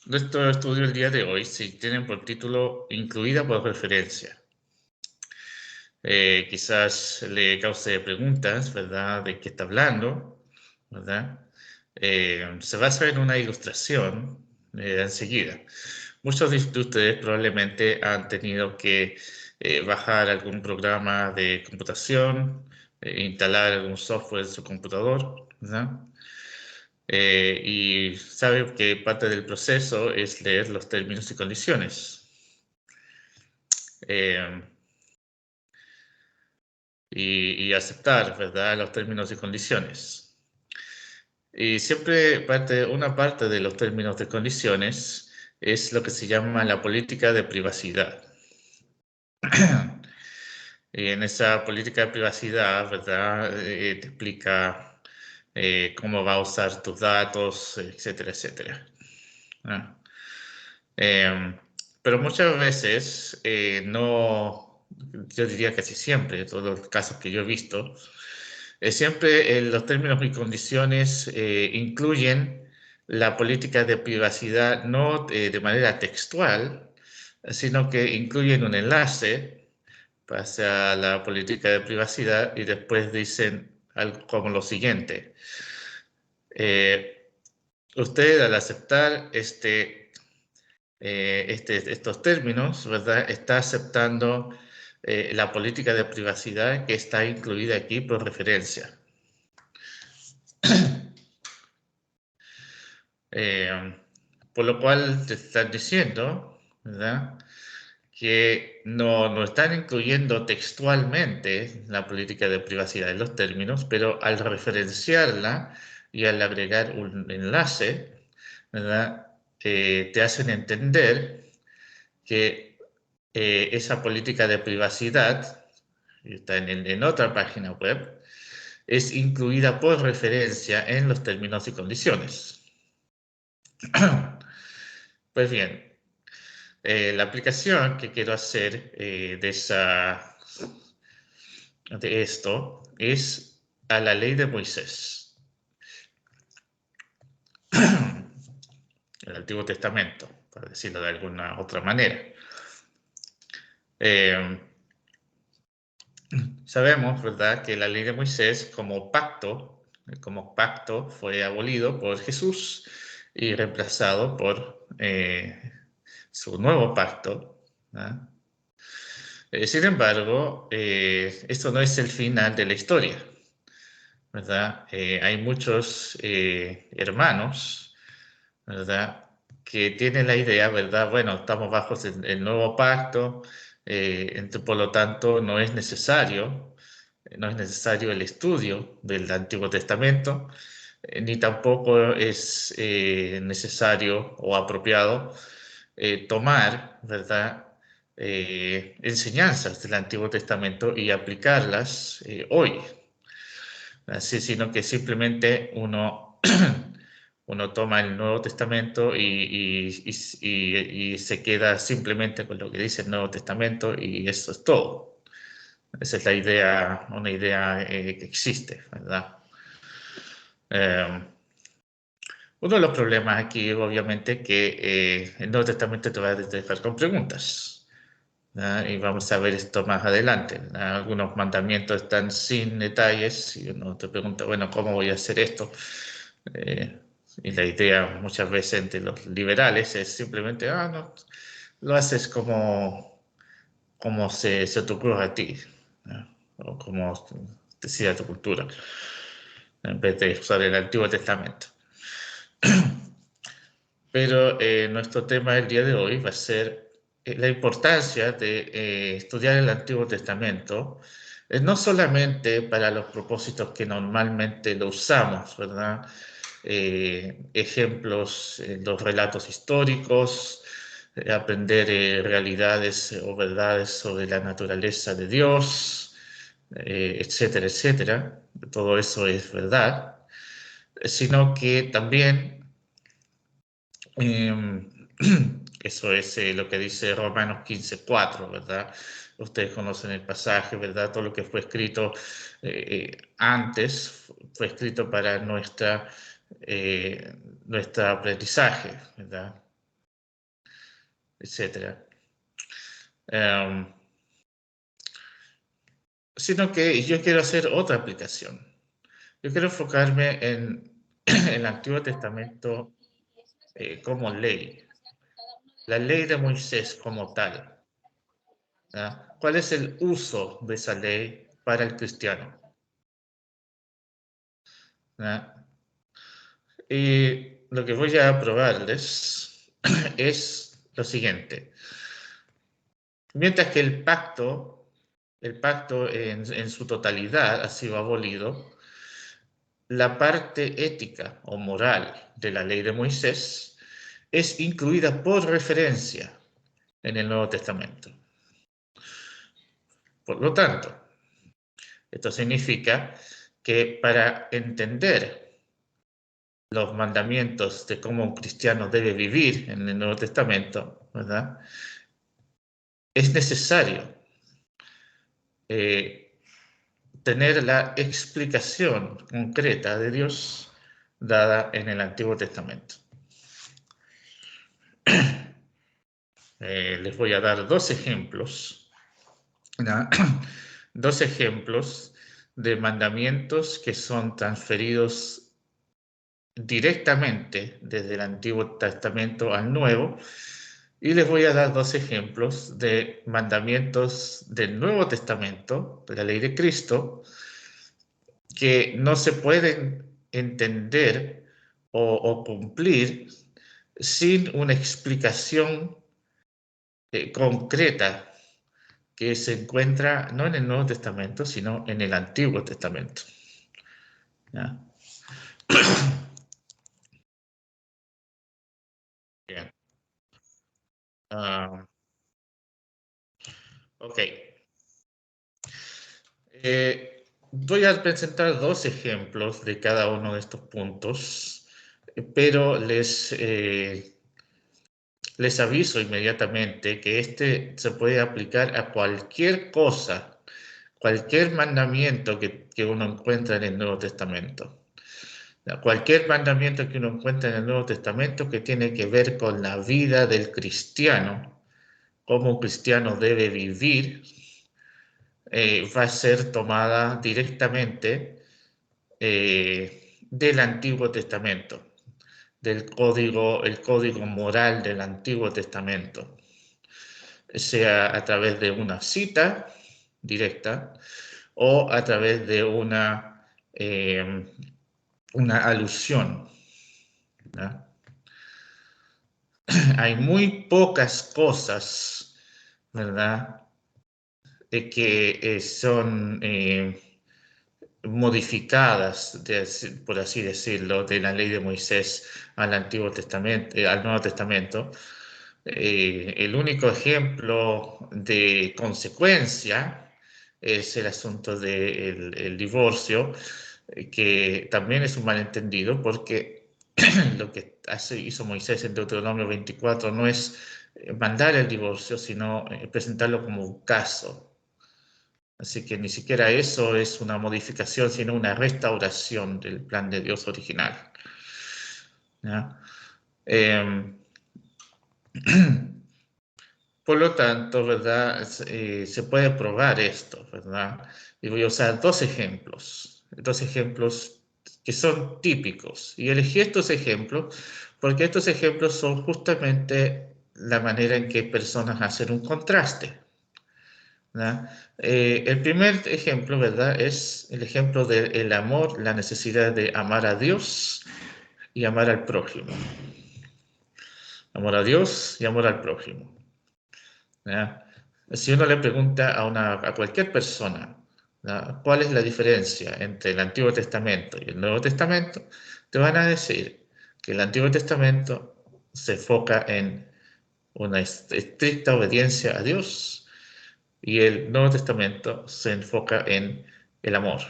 Nuestro estudio el día de hoy se tiene por título Incluida por referencia. Quizás le cause preguntas, ¿verdad?, de qué está hablando, ¿verdad? Se basa en una ilustración enseguida. Muchos de ustedes probablemente han tenido que bajar algún programa de computación, instalar algún software en su computador, ¿verdad? Y sabe que parte del proceso es leer los términos y condiciones. Eh, y aceptar, ¿verdad?, los términos y condiciones. Y siempre una parte de los términos y condiciones es lo que se llama la política de privacidad. Y en esa política de privacidad, ¿verdad?, te explica cómo va a usar tus datos, etcétera, etcétera. ¿Ah? Eh, pero muchas veces no, yo diría casi siempre, en todos los casos que yo he visto, siempre los términos y condiciones incluyen la política de privacidad no de manera textual, sino que incluyen un enlace hacia la política de privacidad y después dicen algo como lo siguiente. Usted al aceptar estos términos, ¿verdad?, está aceptando la política de privacidad que está incluida aquí por referencia. Eh, por lo cual te están diciendo, ¿verdad?, que no están incluyendo textualmente la política de privacidad en los términos, pero al referenciarla y al agregar un enlace, ¿verdad?, te hacen entender que esa política de privacidad, está en otra página web, es incluida por referencia en los términos y condiciones. Pues bien, la aplicación que quiero hacer de esto es a la ley de Moisés, el Antiguo Testamento, para decirlo de alguna otra manera. Sabemos, ¿verdad?, que la ley de Moisés como pacto fue abolido por Jesús y reemplazado por su nuevo pacto, ¿verdad? Sin embargo, esto no es el final de la historia, ¿verdad? Hay muchos hermanos, ¿verdad?, que tienen la idea, ¿verdad? Bueno, estamos bajo el nuevo pacto, por lo tanto no es necesario el estudio del Antiguo Testamento, ni tampoco es necesario o apropiado tomar, ¿verdad?, enseñanzas del Antiguo Testamento y aplicarlas hoy, así, sino que simplemente uno toma el Nuevo Testamento y se queda simplemente con lo que dice el Nuevo Testamento y eso es todo. Esa es una idea que existe, ¿verdad? Uno de los problemas aquí, obviamente, es que el Nuevo Testamento te va a dejar con preguntas, ¿verdad? Y vamos a ver esto más adelante, ¿verdad? Algunos mandamientos están sin detalles y uno te pregunta, bueno, ¿cómo voy a hacer esto? Eh, y la idea muchas veces entre los liberales es simplemente, no, lo haces como se te ocurre a ti, ¿no?, o como decida tu cultura, en vez de usar el Antiguo Testamento. Pero nuestro tema del día de hoy va a ser la importancia de estudiar el Antiguo Testamento, no solamente para los propósitos que normalmente lo usamos, ¿verdad? Ejemplos, los relatos históricos, aprender realidades o verdades sobre la naturaleza de Dios, etcétera, etcétera. Todo eso es verdad, sino que también eh, eso es lo que dice Romanos 15:4, ¿verdad? Ustedes conocen el pasaje, ¿verdad? Todo lo que fue escrito antes fue escrito para nuestro aprendizaje, ¿verdad? etc. Sino que yo quiero hacer otra aplicación. Yo quiero enfocarme en el Antiguo Testamento como ley, la ley de Moisés como tal. ¿Ya? ¿Cuál es el uso de esa ley para el cristiano? ¿Ya? Y lo que voy a probarles es lo siguiente. Mientras que el pacto en su totalidad ha sido abolido, la parte ética o moral de la ley de Moisés es incluida por referencia en el Nuevo Testamento. Por lo tanto, esto significa que para entender los mandamientos de cómo un cristiano debe vivir en el Nuevo Testamento, ¿verdad? Es necesario tener la explicación concreta de Dios dada en el Antiguo Testamento. Les voy a dar dos ejemplos, ¿no? Dos ejemplos de mandamientos que son transferidos directamente desde el Antiguo Testamento al Nuevo, y les voy a dar dos ejemplos de mandamientos del Nuevo Testamento, de la ley de Cristo, que no se pueden entender o cumplir sin una explicación concreta que se encuentra no en el Nuevo Testamento, sino en el Antiguo Testamento. ¿Ya? Bien. Ok. Voy a presentar dos ejemplos de cada uno de estos puntos, pero les aviso inmediatamente que este se puede aplicar a cualquier cosa, cualquier mandamiento que uno encuentra en el Nuevo Testamento. Cualquier mandamiento que uno encuentra en el Nuevo Testamento que tiene que ver con la vida del cristiano, cómo un cristiano debe vivir, va a ser tomada directamente del Antiguo Testamento, el código moral del Antiguo Testamento, sea a través de una cita directa o a través de una alusión, ¿no? Hay muy pocas cosas, ¿verdad?, que son modificadas, por así decirlo, de la ley de Moisés al Antiguo Testamento, al Nuevo Testamento. El único ejemplo de consecuencia es el asunto del divorcio, que también es un malentendido porque lo que hizo Moisés en Deuteronomio 24 no es mandar el divorcio, sino presentarlo como un caso. Así que ni siquiera eso es una modificación, sino una restauración del plan de Dios original. ¿Ya? Por lo tanto, ¿verdad? Se puede probar esto, ¿verdad? Y voy a usar dos ejemplos que son típicos. Y elegí estos ejemplos porque estos ejemplos son justamente la manera en que personas hacen un contraste. El primer ejemplo, ¿verdad?, es el ejemplo del amor, la necesidad de amar a Dios y amar al prójimo. Amor a Dios y amor al prójimo. ¿Ya? Si uno le pregunta a cualquier persona, ¿ya?, ¿cuál es la diferencia entre el Antiguo Testamento y el Nuevo Testamento?, te van a decir que el Antiguo Testamento se enfoca en una estricta obediencia a Dios y el Nuevo Testamento se enfoca en el amor.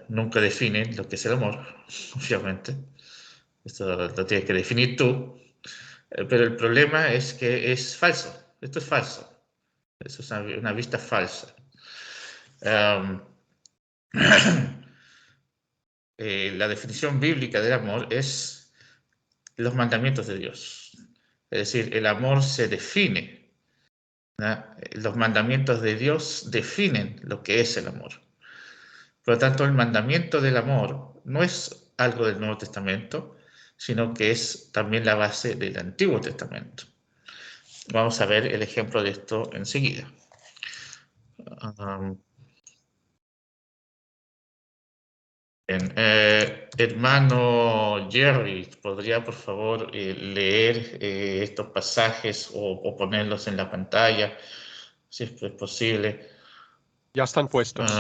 Nunca definen lo que es el amor, obviamente. Esto lo tienes que definir tú. Pero el problema es que es falso. Esto es falso. Eso es una vista falsa. La definición bíblica del amor es los mandamientos de Dios. Es decir, el amor se define, ¿verdad? Los mandamientos de Dios definen lo que es el amor. Por lo tanto, el mandamiento del amor no es algo del Nuevo Testamento, sino que es también la base del Antiguo Testamento. Vamos a ver el ejemplo de esto enseguida. Bien, hermano Jerry, ¿podría por favor leer estos pasajes o ponerlos en la pantalla, si es posible? Ya están puestos.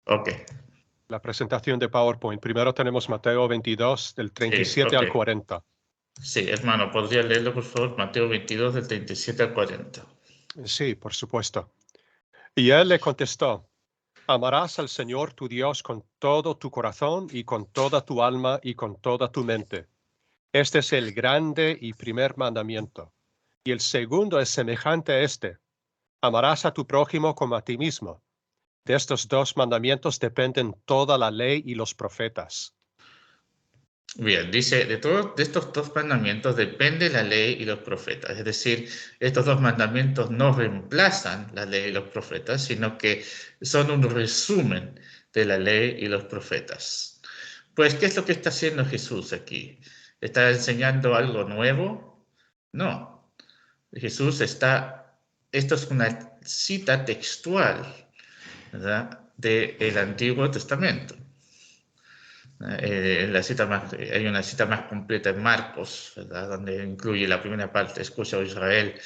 Ok. La presentación de PowerPoint. Primero tenemos Mateo 22, del 37 al 40. Sí, hermano, ¿podría leerlo por favor? Mateo 22, del 37 al 40. Sí, por supuesto. Y él le contestó: amarás al Señor tu Dios con todo tu corazón y con toda tu alma y con toda tu mente. Este es el grande y primer mandamiento. Y el segundo es semejante a este: amarás a tu prójimo como a ti mismo. De estos dos mandamientos dependen toda la ley y los profetas. Bien, dice, de estos dos mandamientos depende la ley y los profetas. Es decir, estos dos mandamientos no reemplazan la ley y los profetas, sino que son un resumen de la ley y los profetas. Pues, ¿qué es lo que está haciendo Jesús aquí? ¿Está enseñando algo nuevo? No. Esto es una cita textual, ¿verdad?, del Antiguo Testamento. Hay una cita más completa en Marcos, ¿verdad?, donde incluye la primera parte, escucha, Israel,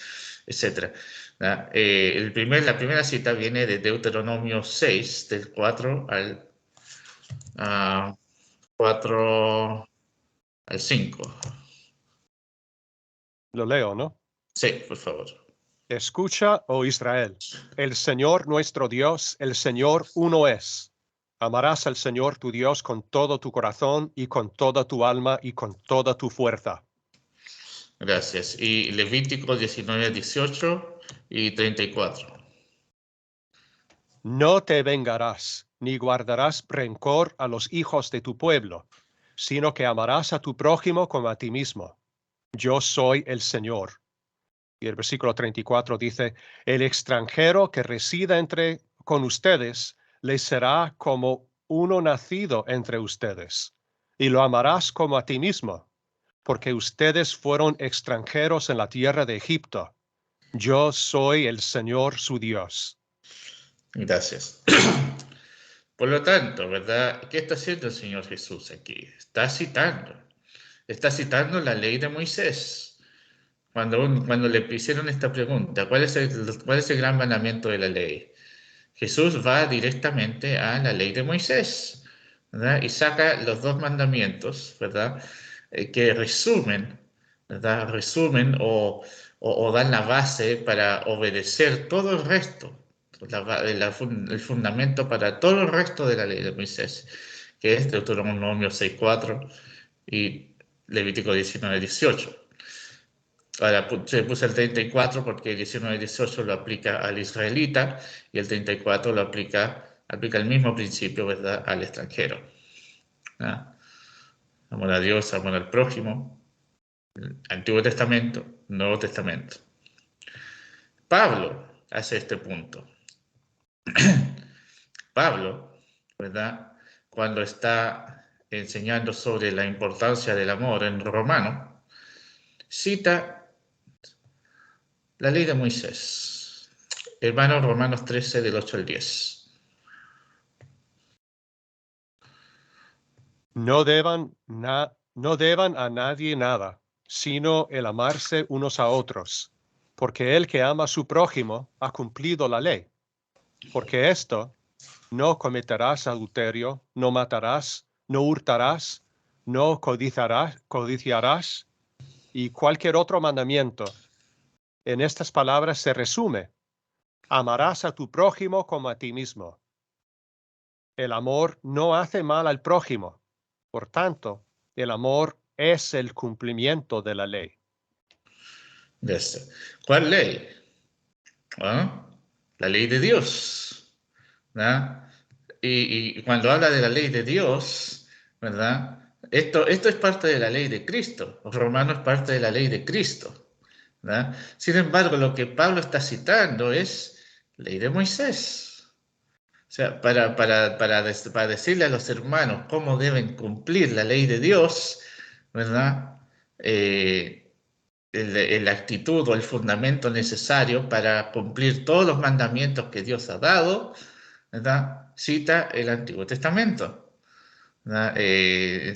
etc. La primera cita viene de Deuteronomio 6, del 4 al 5. Lo leo, ¿no? Sí, por favor. Escucha, oh Israel, el Señor nuestro Dios, el Señor uno es. Amarás al Señor tu Dios con todo tu corazón y con toda tu alma y con toda tu fuerza. Gracias. Y Levítico 19, 18 y 34. No te vengarás, ni guardarás rencor a los hijos de tu pueblo, sino que amarás a tu prójimo como a ti mismo. Yo soy el Señor. Y el versículo 34 dice: el extranjero que resida con ustedes les será como uno nacido entre ustedes, y lo amarás como a ti mismo, porque ustedes fueron extranjeros en la tierra de Egipto. Yo soy el Señor su Dios. Gracias. Por lo tanto, ¿verdad? ¿Qué está haciendo el Señor Jesús aquí? Está citando la ley de Moisés. Cuando le hicieron esta pregunta, cuál es el gran mandamiento de la ley? Jesús va directamente a la ley de Moisés, ¿verdad? Y saca los dos mandamientos, ¿verdad? Que resumen, ¿verdad? Resumen o dan la base para obedecer todo el resto, el fundamento para todo el resto de la ley de Moisés, que es Deuteronomio 6:4 y Levítico 19:18. Ahora se puso el 34 porque el 19-18 lo aplica al israelita y el 34 aplica el mismo principio, ¿verdad?, al extranjero. ¿Ah? Amor a Dios, amor al prójimo. Antiguo Testamento, Nuevo Testamento. Pablo hace este punto. Pablo, ¿verdad?, cuando está enseñando sobre la importancia del amor en Romano, cita la ley de Moisés. Hermanos, Romanos 13, del 8 al 10. No deban a nadie nada, sino el amarse unos a otros, porque el que ama a su prójimo ha cumplido la ley. Porque esto: no cometerás adulterio, no matarás, no hurtarás, no codiciarás, y cualquier otro mandamiento. En estas palabras se resume: amarás a tu prójimo como a ti mismo. El amor no hace mal al prójimo. Por tanto, el amor es el cumplimiento de la ley. ¿Cuál ley? ¿Ah? La ley de Dios, ¿verdad? Y cuando habla de la ley de Dios, ¿verdad? Esto es parte de la ley de Cristo. Romano es parte de la ley de Cristo. ¿verdad? Sin embargo, lo que Pablo está citando es ley de Moisés. O sea, para decirle a los hermanos cómo deben cumplir la ley de Dios, ¿verdad? La actitud o el fundamento necesario para cumplir todos los mandamientos que Dios ha dado, ¿verdad? Cita el Antiguo Testamento, ¿verdad?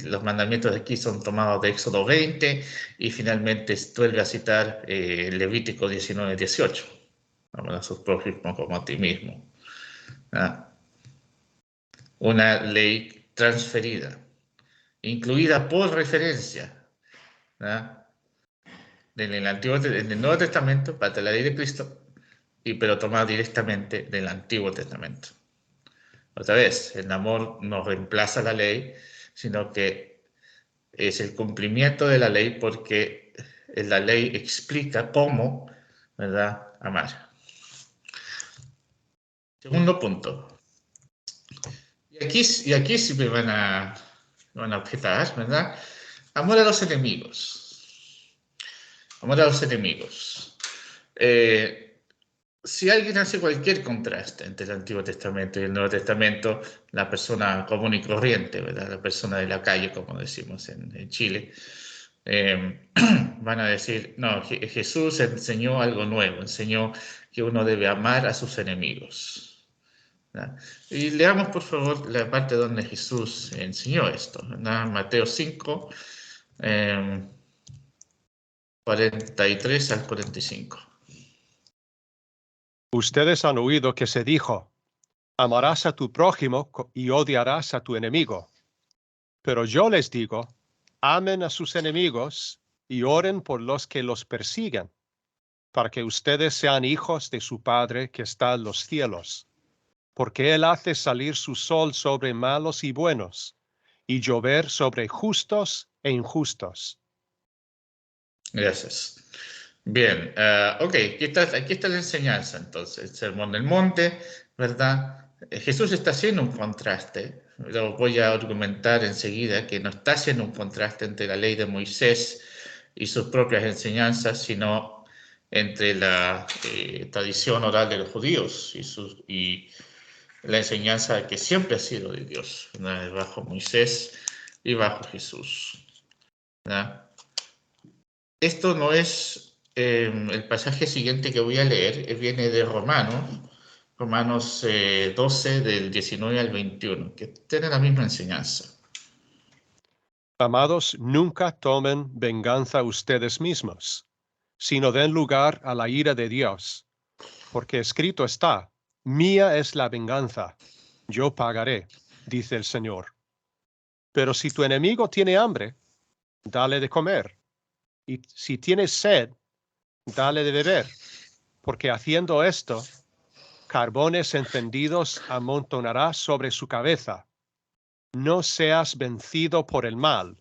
Los mandamientos de aquí son tomados de Éxodo 20 y finalmente vuelve a citar Levítico 19:18. Amar a sus prójimos como a ti mismo, ¿verdad? Una ley transferida, incluida por referencia, ¿verdad? En el Nuevo Testamento, para la ley de Cristo, pero tomada directamente del Antiguo Testamento. Otra vez, el amor no reemplaza la ley, sino que es el cumplimiento de la ley porque la ley explica cómo, ¿verdad?, amar. Segundo punto. Y aquí sí me van a objetar, ¿verdad? Amor a los enemigos. Amor a los enemigos. Si alguien hace cualquier contraste entre el Antiguo Testamento y el Nuevo Testamento, la persona común y corriente, ¿verdad? La persona de la calle, como decimos en Chile, van a decir, no, Jesús enseñó algo nuevo, enseñó que uno debe amar a sus enemigos, ¿verdad? Y leamos, por favor, la parte donde Jesús enseñó esto, ¿verdad? Mateo 5, 43 al 45. Ustedes han oído que se dijo, amarás a tu prójimo y odiarás a tu enemigo. Pero yo les digo, amen a sus enemigos y oren por los que los persiguen, para que ustedes sean hijos de su Padre que está en los cielos. Porque Él hace salir su sol sobre malos y buenos, y llover sobre justos e injustos. Gracias. Bien, ok, aquí está la enseñanza entonces, el Sermón del Monte, ¿verdad? Jesús está haciendo un contraste, lo voy a argumentar enseguida, que no está haciendo un contraste entre la ley de Moisés y sus propias enseñanzas, sino entre la tradición oral de los judíos y la enseñanza que siempre ha sido de Dios, ¿verdad? Bajo Moisés y bajo Jesús, ¿verdad? Esto no es el pasaje siguiente que voy a leer, viene de Romanos 12 del 19 al 21, que tiene la misma enseñanza. Amados, nunca tomen venganza ustedes mismos, sino den lugar a la ira de Dios, porque escrito está, mía es la venganza, yo pagaré, dice el Señor. Pero si tu enemigo tiene hambre, dale de comer, y si tienes sed, dale de beber, porque haciendo esto, carbones encendidos amontonarás sobre su cabeza. No seas vencido por el mal,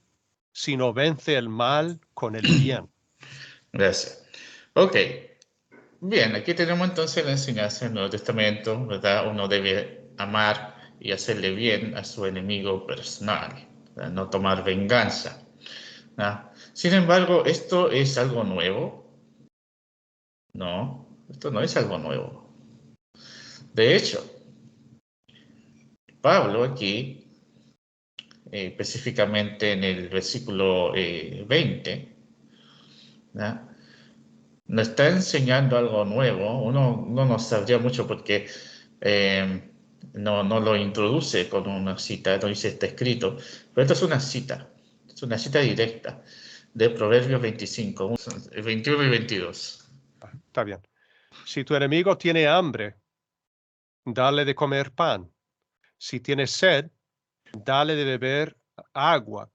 sino vence el mal con el bien. Gracias. Ok. Bien, aquí tenemos entonces la enseñanza del Nuevo Testamento, ¿verdad? Uno debe amar y hacerle bien a su enemigo personal, ¿verdad? No tomar venganza, ¿verdad? Sin embargo, ¿esto es algo nuevo? No, esto no es algo nuevo. De hecho, Pablo aquí, específicamente en el versículo 20, ¿verdad?, nos está enseñando algo nuevo. Uno no sabría mucho porque no lo introduce con una cita, no dice está escrito, pero esto es una cita directa de Proverbios 25, 21 y 22. Está bien. Si tu enemigo tiene hambre, dale de comer pan. Si tiene sed, dale de beber agua,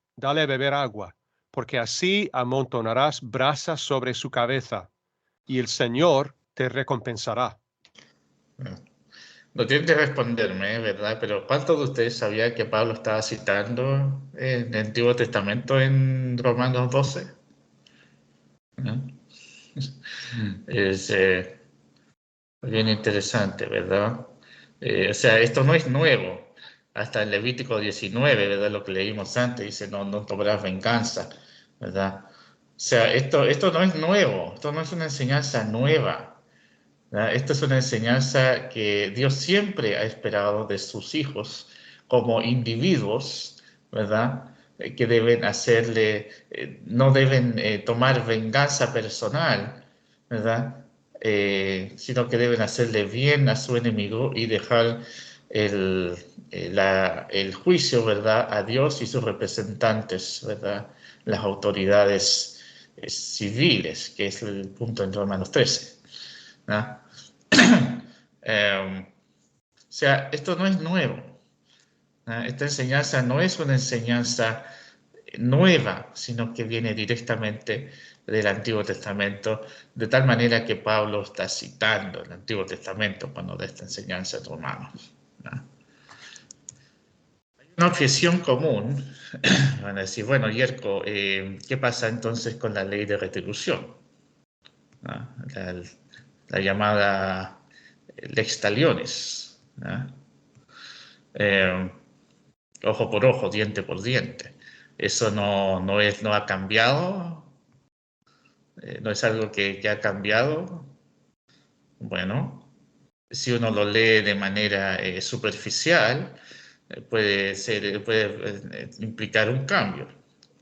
porque así amontonarás brasas sobre su cabeza, y el Señor te recompensará. No tienen que responderme, ¿verdad? Pero ¿cuántos de ustedes sabían que Pablo estaba citando en el Antiguo Testamento en Romanos 12? ¿No? Es bien interesante, ¿verdad? O sea, esto no es nuevo. Hasta en Levítico 19, ¿verdad? Lo que leímos antes, dice, no tomarás venganza, ¿verdad? sea, esto no es nuevo, esto no es una enseñanza nueva, ¿verdad? Esto es una enseñanza que Dios siempre ha esperado de sus hijos como individuos, ¿verdad? Que deben hacerle, no deben tomar venganza personal, ¿verdad? Sino que deben hacerle bien a su enemigo y dejar el, el juicio, ¿verdad? A Dios y sus representantes, ¿verdad? Las autoridades civiles, que es el punto en Romanos 13, ¿no? O sea, esto no es nuevo, ¿no? Esta enseñanza no es una enseñanza nueva, sino que viene directamente del Antiguo Testamento, de tal manera que Pablo está citando el Antiguo Testamento cuando da esta enseñanza en Romanos, ¿no? Hay una objeción común, van a decir, bueno, Yerko, ¿qué pasa entonces con la ley de retribución? ¿No? La llamada lex talionis, ¿no? Eh, ojo por ojo, diente por diente. Eso no ha cambiado, no es algo que ha cambiado. Bueno, si uno lo lee de manera superficial, puede implicar un cambio.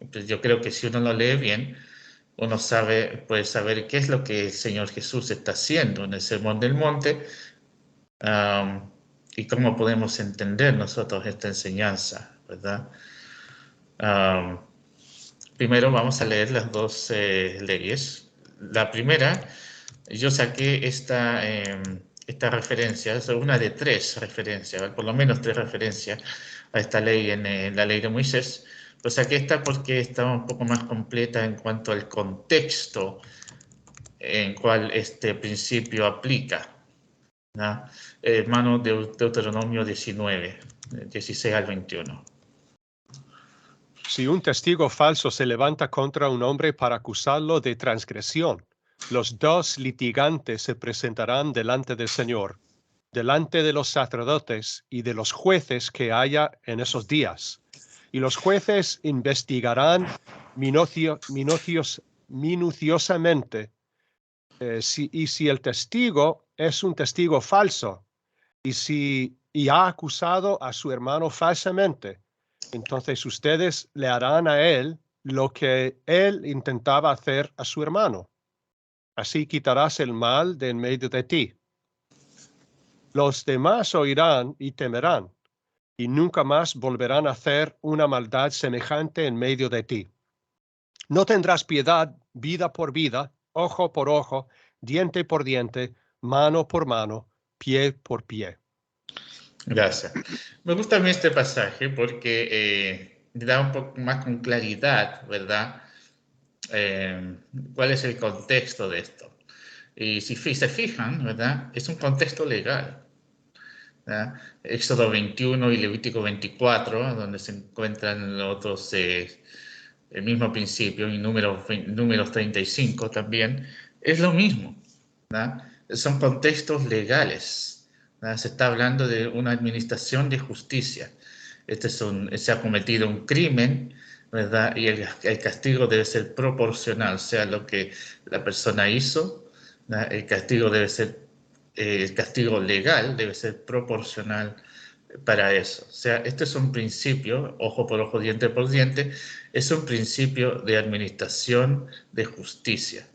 Entonces, yo creo que si uno lo lee bien, uno puede saber qué es lo que el Señor Jesús está haciendo en el Sermón del Monte, um, y cómo podemos entender nosotros esta enseñanza, ¿verdad? Um, Primero vamos a leer las dos leyes. La primera, yo saqué esta referencia, es una de tres referencias, por lo menos tres referencias a esta ley en la ley de Moisés. Pues saqué esta porque está un poco más completa en cuanto al contexto en cual este principio aplica, ¿no? Hermano de Deuteronomio 19, 16 al 21. Si un testigo falso se levanta contra un hombre para acusarlo de transgresión, los dos litigantes se presentarán delante del Señor, delante de los sacerdotes y de los jueces que haya en esos días. Y los jueces investigarán minuciosamente si el testigo es un testigo falso y ha acusado a su hermano falsamente, entonces ustedes le harán a él lo que él intentaba hacer a su hermano. Así quitarás el mal de en medio de ti. Los demás oirán y temerán, y nunca más volverán a hacer una maldad semejante en medio de ti. No tendrás piedad vida por vida, ojo por ojo, diente por diente, mano por mano, pie por pie. Gracias. Me gusta a mí este pasaje porque da un poco más con claridad, ¿verdad? ¿Cuál es el contexto de esto? Y si se fijan, ¿verdad? Es un contexto legal, ¿verdad? Éxodo 21 y Levítico 24, donde se encuentran otros, el mismo principio, y números 35 también, es lo mismo, ¿verdad? Son contextos legales, ¿verdad? Se está hablando de una administración de justicia. Se ha cometido un crimen, ¿verdad? Y el castigo debe ser proporcional, o sea, lo que la persona hizo, ¿verdad? El castigo debe ser, el castigo legal debe ser proporcional para eso. O sea, este es un principio, ojo por ojo, diente por diente, es un principio de administración de justicia.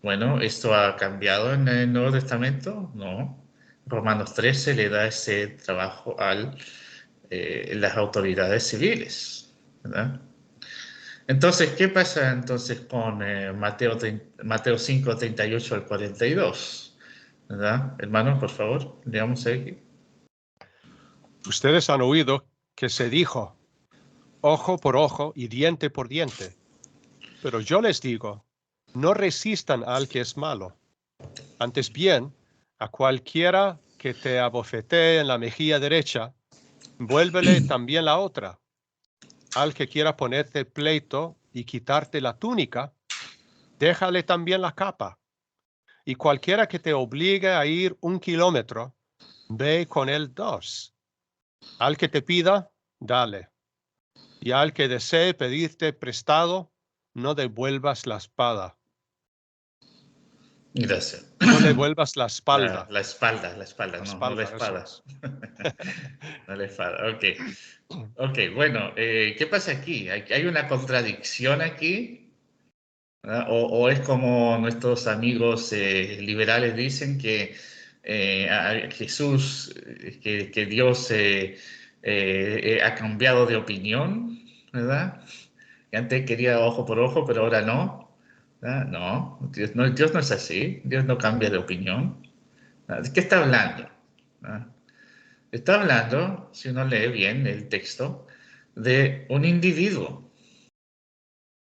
Bueno, ¿esto ha cambiado en el Nuevo Testamento? No. Romanos 13 le da ese trabajo a las autoridades civiles, ¿verdad? Entonces, ¿qué pasa entonces con Mateo 5, 38 al 42? ¿Verdad? Hermanos, por favor, leamos aquí. Ustedes han oído que se dijo, ojo por ojo y diente por diente. Pero yo les digo, no resistan al que es malo. Antes bien, a cualquiera que te abofetee en la mejilla derecha, vuélvele también la otra. Al que quiera ponerte pleito y quitarte la túnica, déjale también la capa. Y cualquiera que te obligue a ir 1 kilómetro, ve con él 2. Al que te pida, dale. Y al que desee pedirte prestado, no devuelvas la espada. Gracias. No devuelvas la espalda. La espalda, no la Eso espada. es. No la espada, ok, bueno, ¿qué pasa aquí? ¿Hay una contradicción aquí? ¿Verdad? O es como nuestros amigos liberales dicen que a Jesús, que Dios ha cambiado de opinión, ¿verdad? Que antes quería ojo por ojo, pero ahora no. ¿Verdad? No, Dios no es así, Dios no cambia de opinión. ¿Verdad? ¿De qué está hablando? ¿Verdad? Está hablando, si uno lee bien el texto, de un individuo.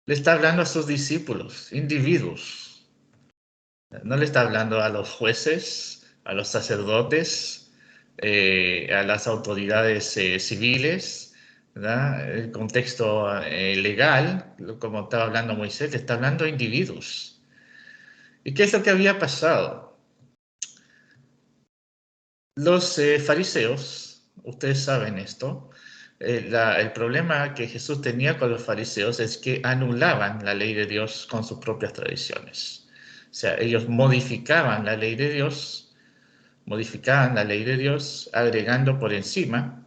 Le está hablando a sus discípulos, individuos. No le está hablando a los jueces, a los sacerdotes, a las autoridades civiles, ¿verdad? El contexto legal, como estaba hablando Moisés, le está hablando a individuos. ¿Y qué es lo que había pasado? Los fariseos, ustedes saben esto, el problema que Jesús tenía con los fariseos es que anulaban la ley de Dios con sus propias tradiciones. O sea, ellos modificaban la ley de Dios, agregando por encima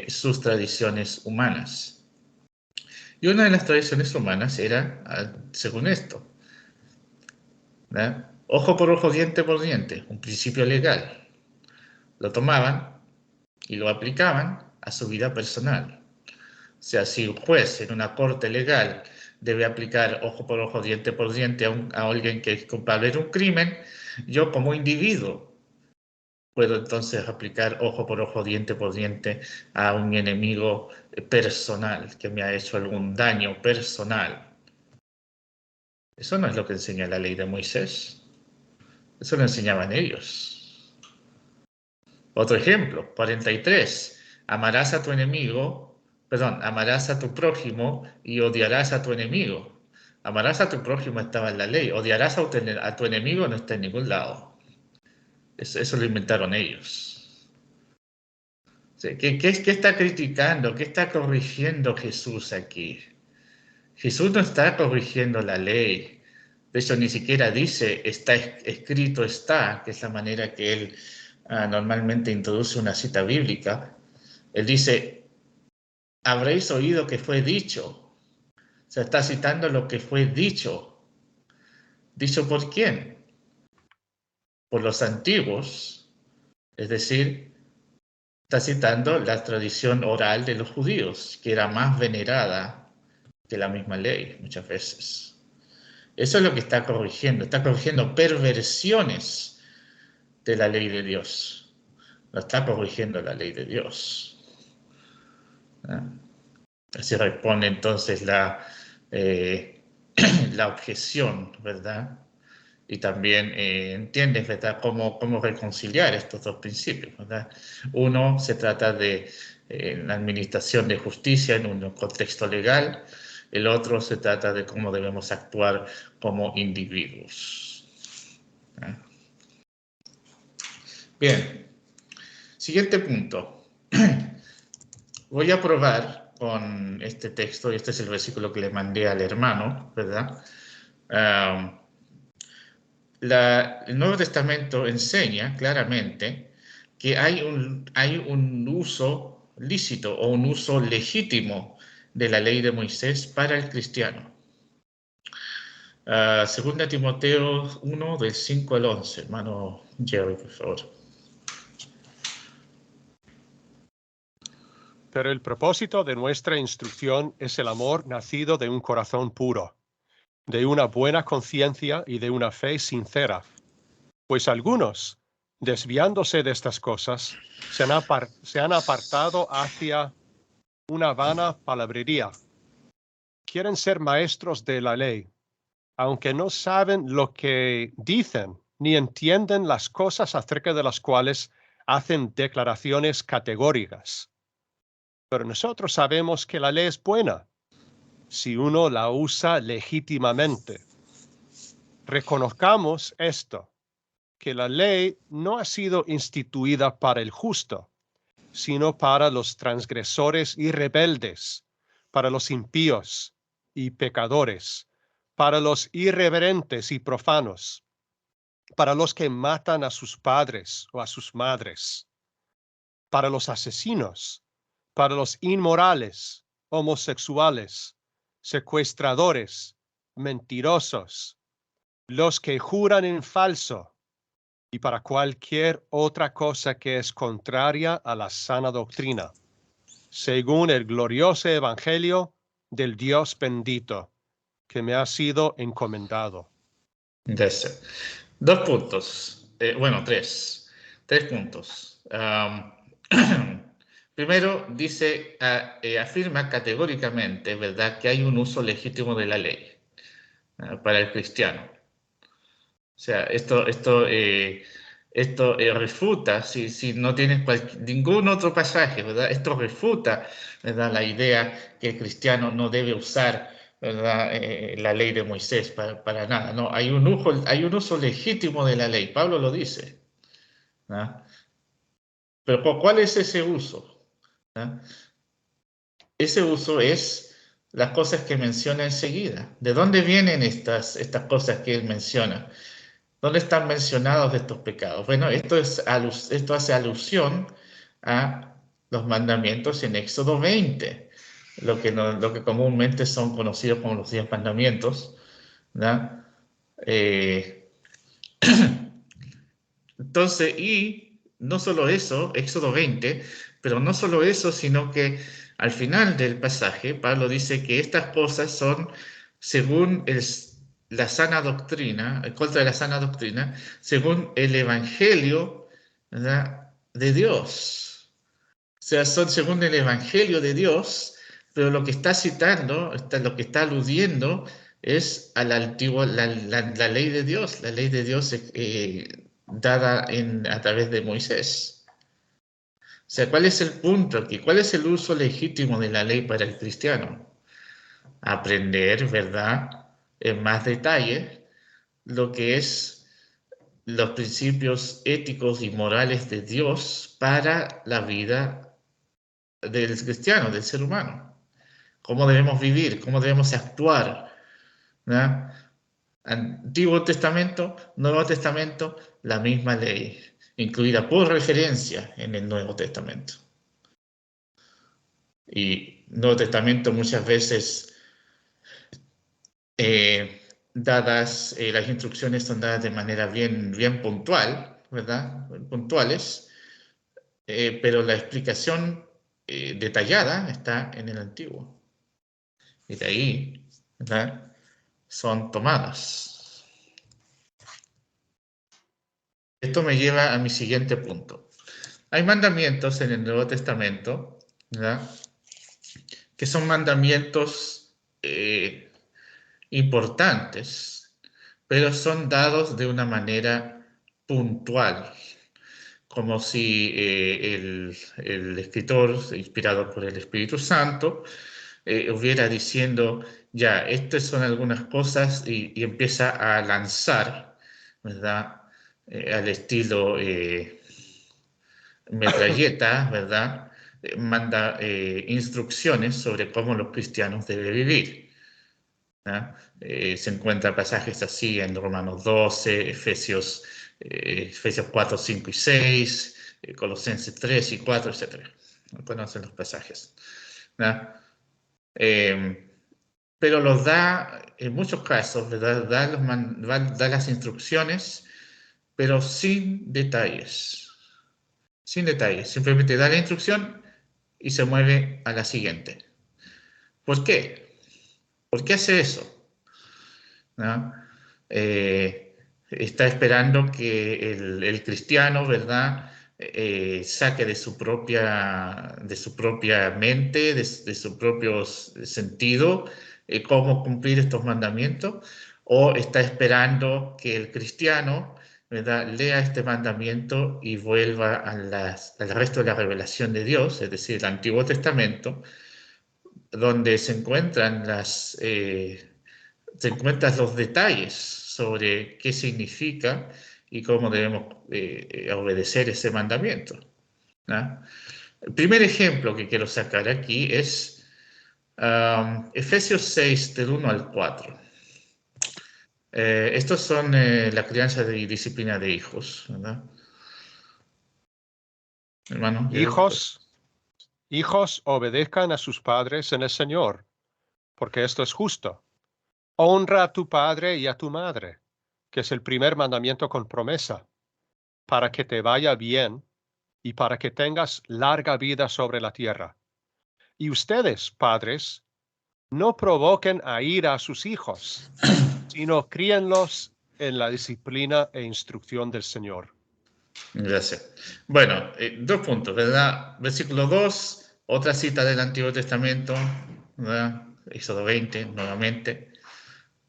sus tradiciones humanas. Y una de las tradiciones humanas era, según esto, ¿verdad? Ojo por ojo, diente por diente, un principio legal. Lo tomaban y lo aplicaban a su vida personal. O sea, si un juez en una corte legal debe aplicar ojo por ojo, diente por diente a alguien que es culpable de un crimen, yo como individuo puedo entonces aplicar ojo por ojo, diente por diente a un enemigo personal que me ha hecho algún daño personal. Eso no es lo que enseña la ley de Moisés. Eso lo enseñaban ellos. Otro ejemplo, 43. Amarás a tu prójimo y odiarás a tu enemigo. Amarás a tu prójimo estaba en la ley. Odiarás a tu enemigo no está en ningún lado. Eso lo inventaron ellos. ¿Qué está criticando? ¿Qué está corrigiendo Jesús aquí? Jesús no está corrigiendo la ley. De hecho, ni siquiera dice está escrito está, que es la manera que él normalmente introduce una cita bíblica. Él dice, habréis oído que fue dicho. O sea, está citando lo que fue dicho. ¿Dicho por quién? Por los antiguos. Es decir, está citando la tradición oral de los judíos, que era más venerada que la misma ley muchas veces. Eso es lo que está corrigiendo perversiones de la ley de Dios. No está corrigiendo la ley de Dios. Así responde entonces la objeción, ¿verdad? Y también entiendes, ¿verdad?, cómo reconciliar estos dos principios, ¿verdad? Uno se trata de la administración de justicia en un contexto legal, el otro se trata de cómo debemos actuar como individuos. ¿Eh? Bien, siguiente punto. Voy a probar con este texto, y este es el versículo que le mandé al hermano, ¿verdad? El Nuevo Testamento enseña claramente que hay un uso lícito o un uso legítimo de la ley de Moisés para el cristiano. Segunda Timoteo 1, del 5 al 11. Hermano Jerry, por favor. Pero el propósito de nuestra instrucción es el amor nacido de un corazón puro, de una buena conciencia y de una fe sincera. Pues algunos, desviándose de estas cosas, se han apartado hacia una vana palabrería. Quieren ser maestros de la ley, aunque no saben lo que dicen ni entienden las cosas acerca de las cuales hacen declaraciones categóricas. Pero nosotros sabemos que la ley es buena si uno la usa legítimamente. Reconozcamos esto, que la ley no ha sido instituida para el justo, sino para los transgresores y rebeldes, para los impíos, y pecadores, para los irreverentes y profanos, para los que matan a sus padres o a sus madres, para los asesinos, para los inmorales, homosexuales, secuestradores, mentirosos, los que juran en falso, y para cualquier otra cosa que es contraria a la sana doctrina, según el glorioso evangelio del Dios bendito, que me ha sido encomendado. Gracias. Dos puntos. Bueno, tres. Tres puntos. Primero, dice, afirma categóricamente, ¿verdad?, que hay un uso legítimo de la ley para el cristiano. O sea, esto refuta, si no tienes ningún otro pasaje, ¿verdad? Esto refuta, ¿verdad?, la idea que el cristiano no debe usar, ¿verdad?, la ley de Moisés para nada. No, hay un uso legítimo de la ley. Pablo lo dice, ¿no? Pero ¿cuál es ese uso? ¿No? Ese uso es las cosas que menciona enseguida. ¿De dónde vienen estas cosas que él menciona? ¿Dónde están mencionados estos pecados? Bueno, esto hace alusión a los mandamientos en Éxodo 20, lo que comúnmente son conocidos como los 10 mandamientos, ¿verdad? Eh, entonces, y no solo eso, Éxodo 20, pero no solo eso, sino que al final del pasaje, Pablo dice que estas cosas son según la sana doctrina, en contra de la sana doctrina, según el Evangelio, ¿verdad?, de Dios. O sea, son según el Evangelio de Dios, pero lo que está citando, lo que está aludiendo es a la antigua, la ley de Dios, la ley de Dios dada a través de Moisés. O sea, ¿cuál es el punto aquí? ¿Cuál es el uso legítimo de la ley para el cristiano? Aprender, ¿verdad?, en más detalle lo que es los principios éticos y morales de Dios para la vida del cristiano, del ser humano. Cómo debemos vivir, cómo debemos actuar, ¿verdad? Antiguo Testamento, Nuevo Testamento, la misma ley, incluida por referencia en el Nuevo Testamento. Y Nuevo Testamento muchas veces las instrucciones son dadas de manera bien puntual, ¿verdad? Puntuales, pero la explicación detallada está en el Antiguo. Y de ahí, ¿verdad?, son tomadas. Esto me lleva a mi siguiente punto. Hay mandamientos en el Nuevo Testamento, ¿verdad?, que son mandamientos importantes, pero son dados de una manera puntual, como si el escritor, inspirado por el Espíritu Santo, hubiera diciendo, ya, estas son algunas cosas y empieza a lanzar, ¿verdad?, al estilo metralleta, ¿verdad?, manda instrucciones sobre cómo los cristianos deben vivir. Se encuentran pasajes así en Romanos 12, Efesios 4, 5 y 6, Colosenses 3 y 4, etc. No conocen los pasajes. Pero los da, en muchos casos, ¿verdad?, da las instrucciones, pero sin detalles. Sin detalles. Simplemente da la instrucción y se mueve a la siguiente. ¿Por qué? ¿Por qué hace eso? ¿No? Está esperando que el cristiano, ¿verdad?, saque de su propia mente, de su propio sentido, cómo cumplir estos mandamientos, o está esperando que el cristiano, ¿verdad?, lea este mandamiento y vuelva al resto de la revelación de Dios, es decir, el Antiguo Testamento, donde se encuentran los detalles sobre qué significa y cómo debemos obedecer ese mandamiento, ¿no? El primer ejemplo que quiero sacar aquí es Efesios 6, del 1 al 4. Estos son la crianza y disciplina de hijos, ¿verdad? Hermano, Hijos, obedezcan a sus padres en el Señor, porque esto es justo. Honra a tu padre y a tu madre, que es el primer mandamiento con promesa, para que te vaya bien y para que tengas larga vida sobre la tierra. Y ustedes, padres, no provoquen a ira a sus hijos, sino críenlos en la disciplina e instrucción del Señor. Gracias. Bueno, 2 puntos, ¿verdad? Versículo 2, otra cita del Antiguo Testamento, ¿verdad? Éxodo 20, nuevamente.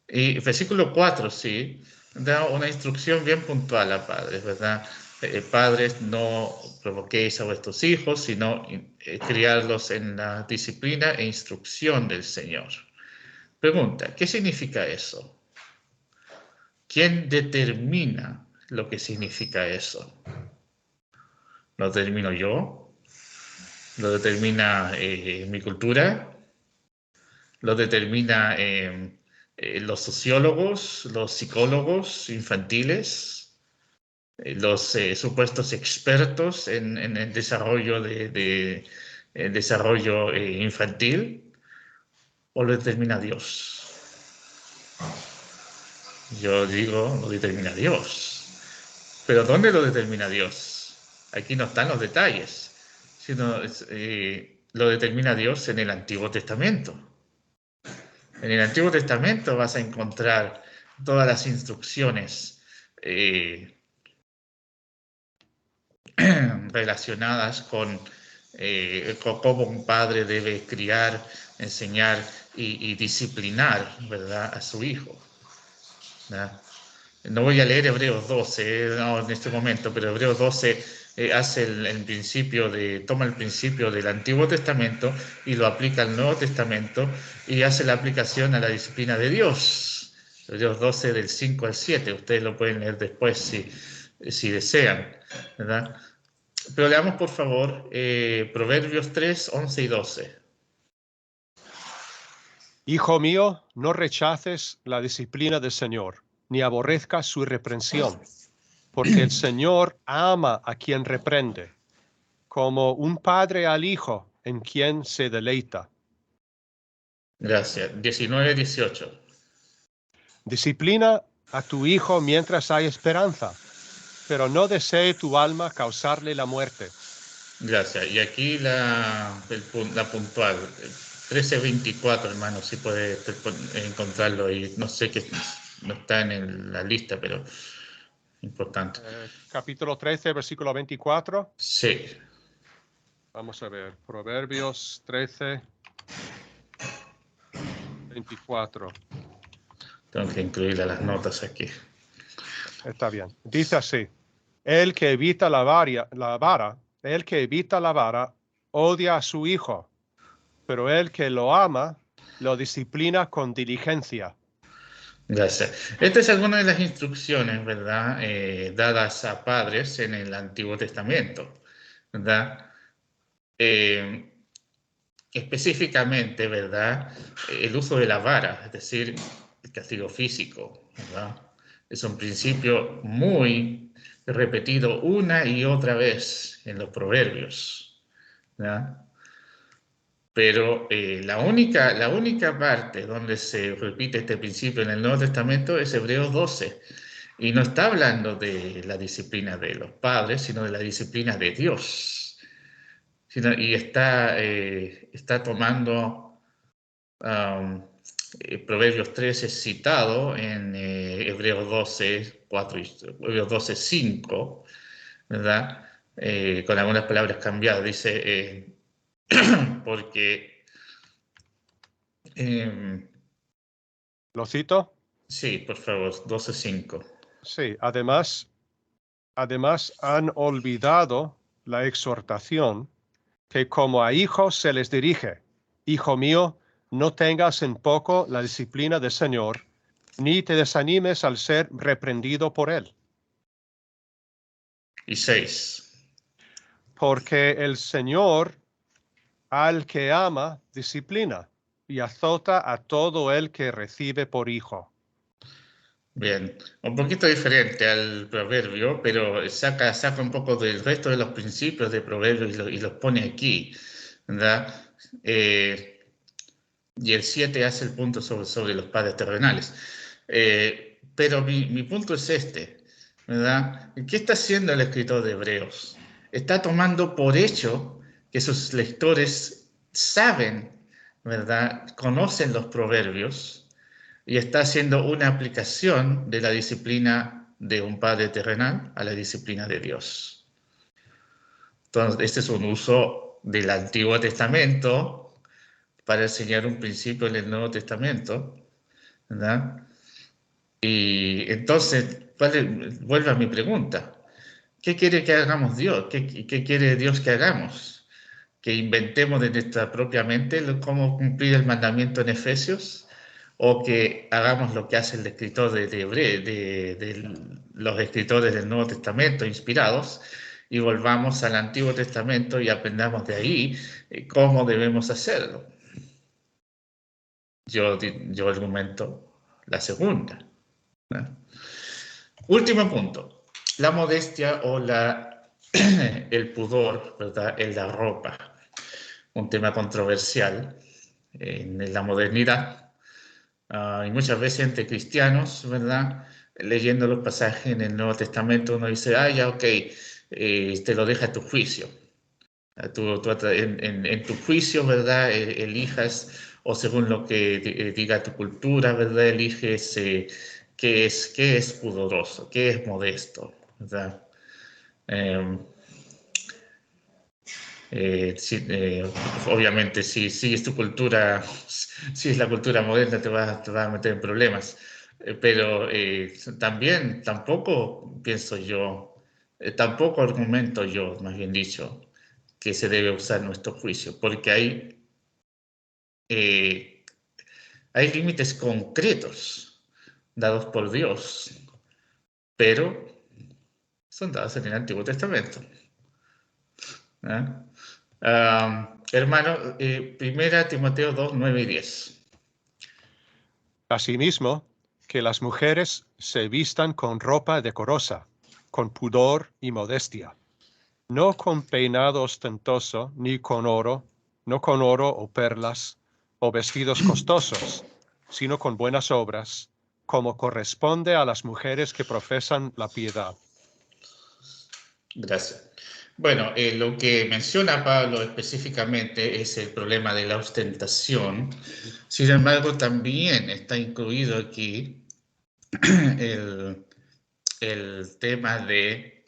Y versículo 4, sí, da una instrucción bien puntual a padres, ¿verdad? Padres, no provoquéis a vuestros hijos, sino criarlos en la disciplina e instrucción del Señor. Pregunta, ¿qué significa eso? ¿Quién determina lo que significa eso? ¿Lo determino yo? ¿Lo determina mi cultura? ¿Lo determina los sociólogos, los psicólogos infantiles, los supuestos expertos en el desarrollo el desarrollo infantil? ¿O lo determina Dios? Yo digo, lo determina Dios. Pero ¿dónde lo determina Dios? Aquí no están los detalles, sino lo determina Dios en el Antiguo Testamento. En el Antiguo Testamento vas a encontrar todas las instrucciones relacionadas con cómo un padre debe criar, enseñar y disciplinar, ¿verdad?, a su hijo, ¿verdad? No voy a leer Hebreos 12 no, en este momento, pero Hebreos 12 hace toma el principio del Antiguo Testamento y lo aplica al Nuevo Testamento y hace la aplicación a la disciplina de Dios. Hebreos 12 del 5 al 7, ustedes lo pueden leer después si desean, ¿verdad? Pero leamos por favor Proverbios 3, 11 y 12. Hijo mío, no rechaces la disciplina del Señor, ni aborrezcas su reprensión, porque el Señor ama a quien reprende, como un padre al hijo en quien se deleita. Gracias. 19, 18. Disciplina a tu hijo mientras hay esperanza, pero no desee tu alma causarle la muerte. Gracias. Y aquí la puntual, 1324, hermano, si puede encontrarlo ahí. No sé que no está en la lista, pero importante. Capítulo 13, versículo 24. Sí, Vamos a ver, Proverbios 13, 24. tengo que incluir las notas aquí. Está bien. Dice así: el que evita la vara, odia a su hijo, pero el que lo ama, lo disciplina con diligencia. Gracias. Esta es alguna de las instrucciones, ¿verdad? Dadas a padres en el Antiguo Testamento, ¿verdad? Eh, Específicamente, ¿verdad? El uso de la vara, es decir, el castigo físico, ¿verdad? Es un principio muy repetido una y otra vez en los proverbios, ¿verdad? Pero la única parte donde se repite este principio en el Nuevo Testamento es Hebreos 12. Y no está hablando de la disciplina de los padres, sino de la disciplina de Dios. Y está tomando Proverbios 13 citado en Hebreos 12, 4 y Hebreos 12, 5, ¿verdad? Con algunas palabras cambiadas. Dice, porque... ¿Lo cito? sí, por favor, 12, 5. Sí, además han olvidado la exhortación que como a hijos se les dirige: hijo mío, no tengas en poco la disciplina del Señor, ni te desanimes al ser reprendido por él. Y 6. Porque el Señor al que ama disciplina, y azota a todo el que recibe por hijo. Bien, un poquito diferente al proverbio, pero saca un poco del resto de los principios de proverbio y los pone aquí, ¿verdad? Y el 7 hace el punto sobre los padres terrenales. Pero mi punto es este, ¿verdad? ¿Qué está haciendo el escritor de Hebreos? Está tomando por hecho que sus lectores saben, ¿verdad? Conocen los proverbios y está haciendo una aplicación de la disciplina de un padre terrenal a la disciplina de Dios. Entonces, este es un uso del Antiguo Testamento para enseñar un principio en el Nuevo Testamento, ¿verdad? Y entonces, vuelvo a mi pregunta. ¿Qué quiere que hagamos Dios? ¿Qué quiere Dios que hagamos? ¿Que inventemos de nuestra propia mente cómo cumplir el mandamiento en Efesios? ¿O que hagamos lo que hace el escritor de los escritores del Nuevo Testamento inspirados y volvamos al Antiguo Testamento y aprendamos de ahí cómo debemos hacerlo? Yo argumento la segunda, ¿no? Último punto, la modestia o el pudor, ¿verdad?, en la ropa. Un tema controversial en la modernidad. Y muchas veces entre cristianos, ¿verdad?, leyendo los pasajes en el Nuevo Testamento, uno dice, ya, ok, te lo deja a tu juicio. En tu juicio, ¿verdad?, elijas, o según lo que diga tu cultura, ¿verdad?, eliges qué es pudoroso, qué es modesto, ¿verdad? Obviamente, si es tu cultura, si es la cultura moderna, te va a meter en problemas. Pero también, tampoco pienso yo, tampoco argumento yo, más bien dicho, que se debe usar nuestro juicio, porque eh, hay límites concretos dados por Dios, pero son dados en el Antiguo Testamento. Hermano, primera Timoteo 2, 9 y 10. Asimismo, que las mujeres se vistan con ropa decorosa, con pudor y modestia, no con peinado ostentoso, ni con oro, no con oro o perlas, o vestidos costosos, sino con buenas obras, como corresponde a las mujeres que profesan la piedad. Gracias. Bueno, lo que menciona Pablo específicamente es el problema de la ostentación. Sin embargo, también está incluido aquí el tema de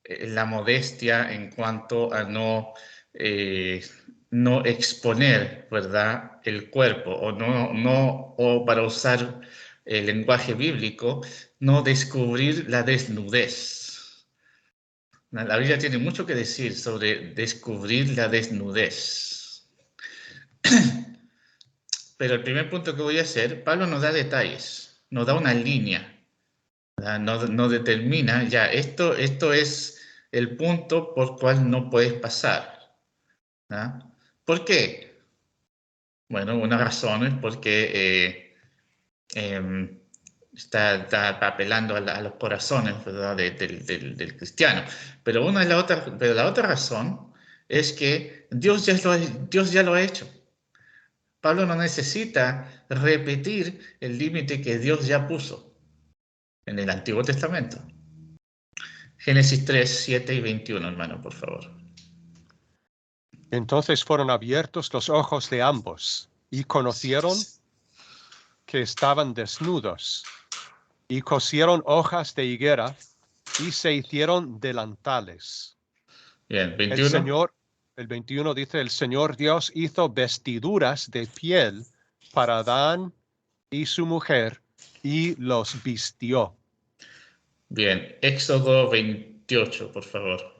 la modestia en cuanto a no exponer, ¿verdad?, el cuerpo, o para usar el lenguaje bíblico, no descubrir la desnudez. La Biblia tiene mucho que decir sobre descubrir la desnudez. Pero el primer punto que voy a hacer, Pablo nos da detalles, nos da una línea, no determina, ya, esto es el punto por cual no puedes pasar, ¿verdad? ¿Por qué? Bueno, una razón es porque está apelando a los corazones, ¿verdad?, del cristiano. Pero la otra razón es que Dios ya lo ha hecho. Pablo no necesita repetir el límite que Dios ya puso en el Antiguo Testamento. Génesis 3, 7 y 21, hermano, por favor. Entonces fueron abiertos los ojos de ambos, y conocieron que estaban desnudos, y cosieron hojas de higuera, y se hicieron delantales. Bien, 21. El 21 dice, el Señor Dios hizo vestiduras de piel para Adán y su mujer, y los vistió. Bien, Éxodo 28, por favor.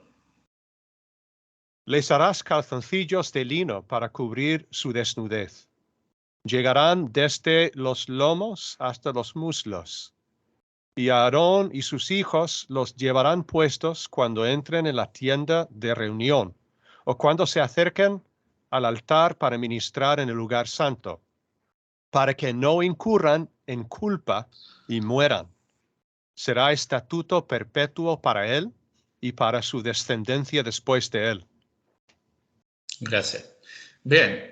Les harás calzoncillos de lino para cubrir su desnudez. Llegarán desde los lomos hasta los muslos. Y Aarón y sus hijos los llevarán puestos cuando entren en la tienda de reunión, o cuando se acerquen al altar para ministrar en el lugar santo. para que no incurran en culpa y mueran. Será estatuto perpetuo para él y para su descendencia después de él. Gracias. Bien,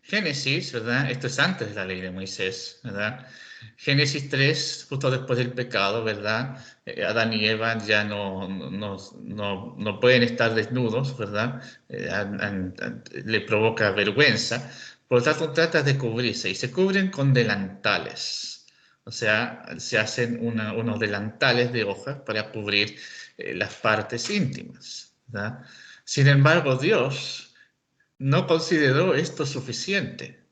Génesis, ¿verdad? Esto es antes de la ley de Moisés, ¿verdad? Génesis 3, justo después del pecado, ¿verdad? Adán y Eva ya no pueden estar desnudos, ¿verdad? Le provoca vergüenza. Por lo tanto, trata de cubrirse y se cubren con delantales. O sea, se hacen unos delantales de hojas para cubrir las partes íntimas, ¿verdad? Sin embargo, Dios no consideró esto suficiente.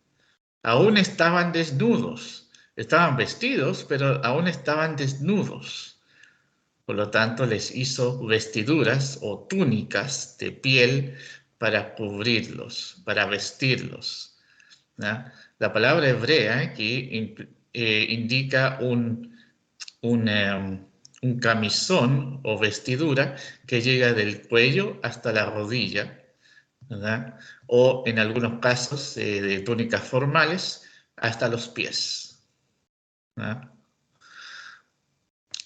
Aún estaban desnudos. Estaban vestidos, pero aún estaban desnudos. Por lo tanto, les hizo vestiduras o túnicas de piel para cubrirlos, para vestirlos, ¿no? La palabra hebrea aquí indica un camisón o vestidura que llega del cuello hasta la rodilla, ¿verdad? O en algunos casos de túnicas formales hasta los pies, ¿verdad?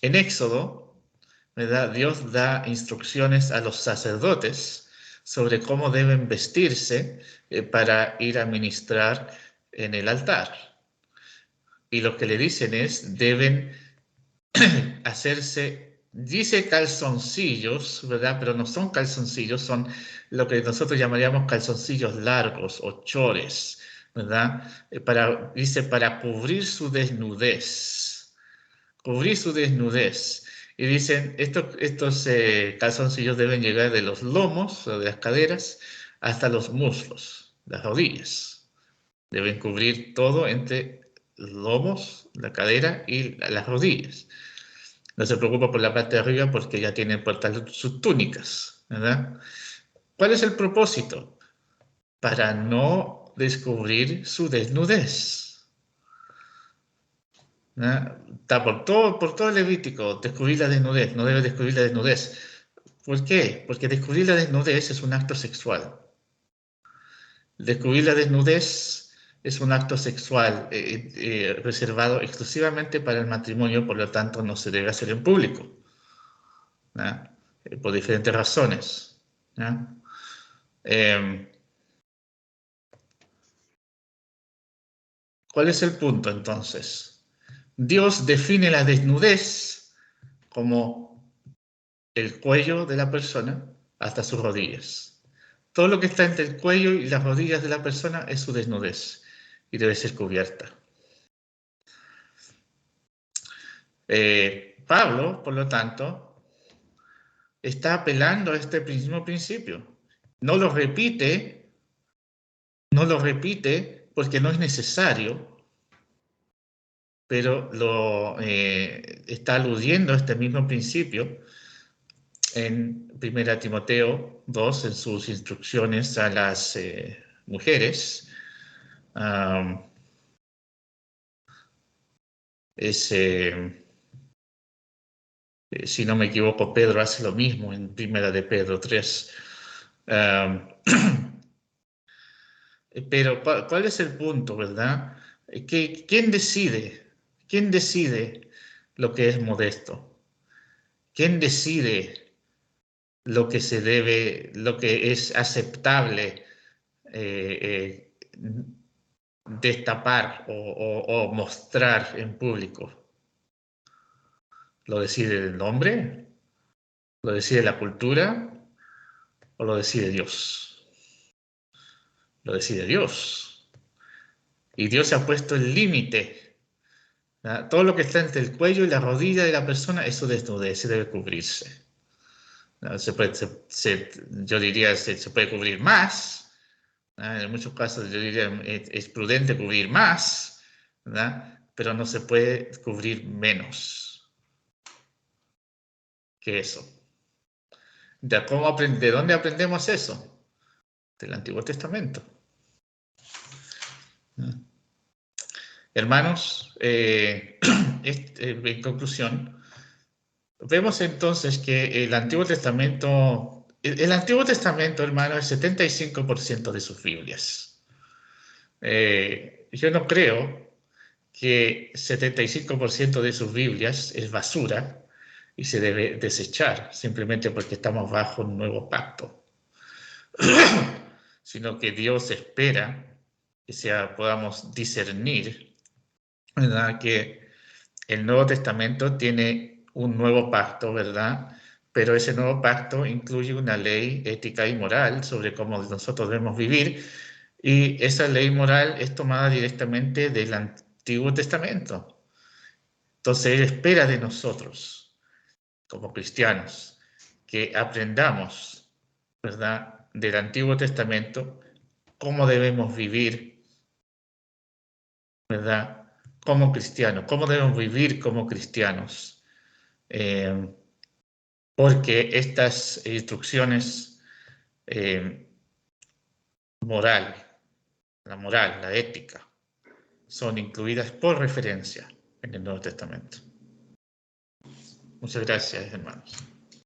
En Éxodo, ¿verdad? Dios da instrucciones a los sacerdotes sobre cómo deben vestirse para ir a ministrar en el altar. Y lo que le dicen es, deben hacerse, dice calzoncillos, ¿verdad? Pero no son calzoncillos, son lo que nosotros llamaríamos calzoncillos largos o chores, ¿verdad? Dice, para cubrir su desnudez, cubrir su desnudez. Y dicen, estos calzoncillos deben llegar de los lomos o de las caderas hasta los muslos, las rodillas. Deben cubrir todo entre los lomos, la cadera y las rodillas. No se preocupa por la parte de arriba porque ya tienen puestas sus túnicas, ¿verdad? ¿Cuál es el propósito? Para no descubrir su desnudez, ¿verdad? Está por todo el Levítico, descubrir la desnudez, no debe descubrir la desnudez. ¿Por qué? Porque descubrir la desnudez es un acto sexual. Descubrir la desnudez es un acto sexual reservado exclusivamente para el matrimonio, por lo tanto no se debe hacer en público, ¿verdad? Por diferentes razones, ¿verdad? ¿Cuál es el punto entonces? Dios define la desnudez como el cuello de la persona hasta sus rodillas. Todo lo que está entre el cuello y las rodillas de la persona es su desnudez y debe ser cubierta. Pablo, por lo tanto, está apelando a este mismo principio. No lo repite porque no es necesario, pero está aludiendo a este mismo principio en 1 Timoteo 2, en sus instrucciones a las mujeres. Si no me equivoco, Pedro hace lo mismo en 1 de Pedro 3. Pero, ¿cuál es el punto, verdad? ¿Quién decide? ¿Quién decide lo que es modesto? ¿Quién decide lo que se debe, lo que es aceptable destapar o mostrar en público? ¿Lo decide el hombre? ¿Lo decide la cultura? ¿O lo decide Dios? Lo decide Dios. Y Dios ha puesto el límite. ¿Verdad? Todo lo que está entre el cuello y la rodilla de la persona, eso desnudez, se debe cubrirse. ¿No? Yo diría se puede cubrir más. ¿Verdad? En muchos casos yo diría es prudente cubrir más, ¿verdad? Pero no se puede cubrir menos que eso. ¿De dónde aprendemos eso? Del Antiguo Testamento. Hermanos, en conclusión, vemos entonces que el Antiguo Testamento, hermano, es 75% de sus Biblias. yo no creo que 75% de sus Biblias es basura y se debe desechar simplemente porque estamos bajo un nuevo pacto, sino que Dios espera que podamos discernir, ¿verdad? Que el Nuevo Testamento tiene un nuevo pacto, ¿verdad? Pero ese nuevo pacto incluye una ley ética y moral sobre cómo nosotros debemos vivir, y esa ley moral es tomada directamente del Antiguo Testamento. Entonces, Él espera de nosotros, como cristianos, que aprendamos, ¿verdad?, del Antiguo Testamento, cómo debemos vivir, ¿verdad?, como cristianos, cómo debemos vivir como cristianos. Porque estas instrucciones moral, la ética, son incluidas por referencia en el Nuevo Testamento. Muchas gracias, hermanos.